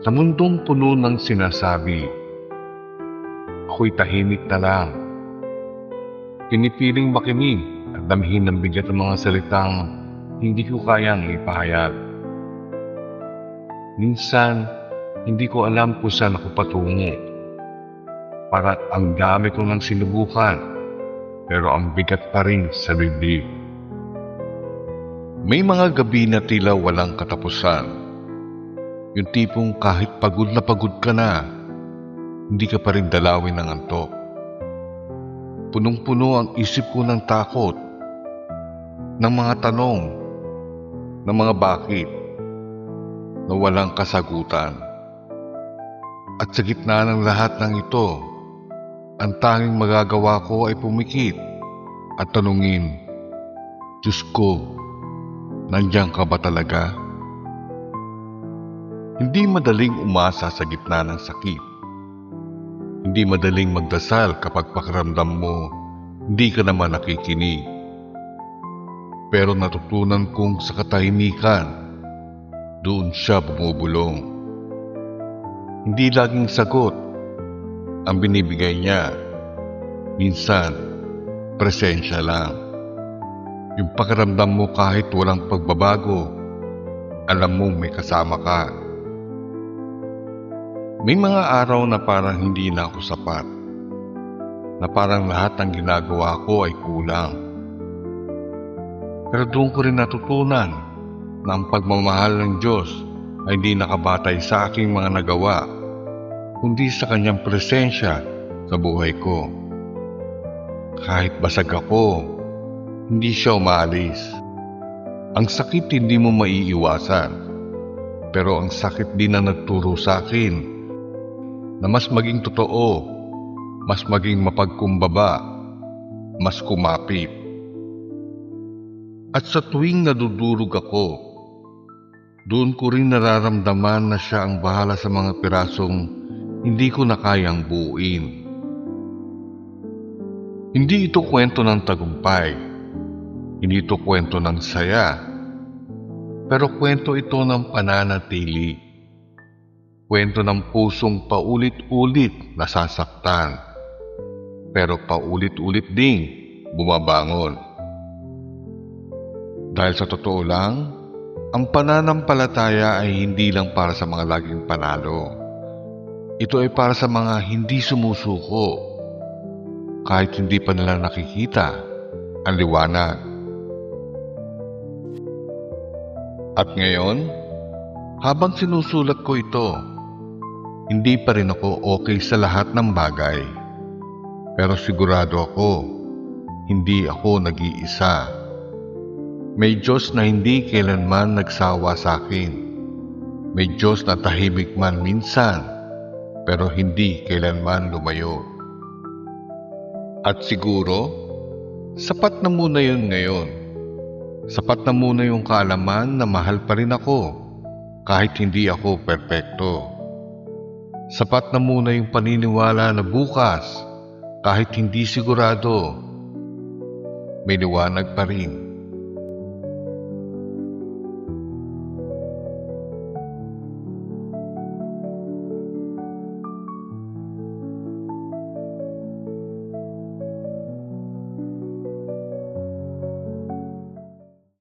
Sa mundong puno ng sinasabi, ako'y tahimik na lang. Pinipiling makinig at damhin ng bigat ng mga salitang hindi ko kayang ipahayag. Minsan, hindi ko alam kung saan ako patungo. Para ang dami ko nang sinubukan, pero ang bigat pa rin sa dibdib. May mga gabi na tila walang katapusan. Yung tipong kahit pagod ka na, hindi ka pa rin dalawin ng antok. Punong-puno ang isip ko ng takot, ng mga tanong, ng mga bakit, na walang kasagutan. At sa gitna ng lahat ng ito, ang tanging magagawa ko ay pumikit at tanungin, Diyos ko, nandiyan ka ba talaga? Hindi madaling umasa sa gitna ng sakit. Hindi madaling magdasal kapag pakiramdam mo hindi ka naman nakikinig. Pero natutunan kong sa katahimikan, doon siya bumubulong. Hindi laging sagot ang binibigay niya. Minsan, presensya lang. Yung pakiramdam mo kahit walang pagbabago, alam mong may kasama ka. May mga araw na parang hindi na ako sapat, na parang lahat ng ginagawa ko ay kulang. Pero doon ko rin natutunan na ang pagmamahal ng Diyos ay hindi nakabatay sa aking mga nagawa, kundi sa Kanyang presensya sa buhay ko. Kahit basag ako, hindi siya umaalis. Ang sakit hindi mo maiiwasan, pero ang sakit din na nagturo sa akin na mas maging totoo, mas maging mapagkumbaba, mas kumapit. At sa tuwing nadudurog ako, doon ko rin nararamdaman na siya ang bahala sa mga pirasong hindi ko na kayang buuin. Hindi ito kwento ng tagumpay, hindi ito kwento ng saya, pero kwento ito ng pananatili. Kwento ng pusong paulit-ulit nasasaktan, pero paulit-ulit ding bumabangon. Dahil sa totoo lang, ang pananampalataya ay hindi lang para sa mga laging panalo. Ito ay para sa mga hindi sumusuko, kahit hindi pa nila nakikita ang liwanag. At ngayon, habang sinusulat ko ito, hindi pa rin ako okay sa lahat ng bagay. Pero sigurado ako, hindi ako nag-iisa. May Diyos na hindi kailanman nagsawa sa akin. May Diyos na tahimik man minsan, pero hindi kailanman lumayo. At siguro, sapat na muna yun ngayon. Sapat na muna yung kaalaman na mahal pa rin ako, kahit hindi ako perpekto. Sapat na muna yung paniniwala na bukas, kahit hindi sigurado, may liwanag pa rin.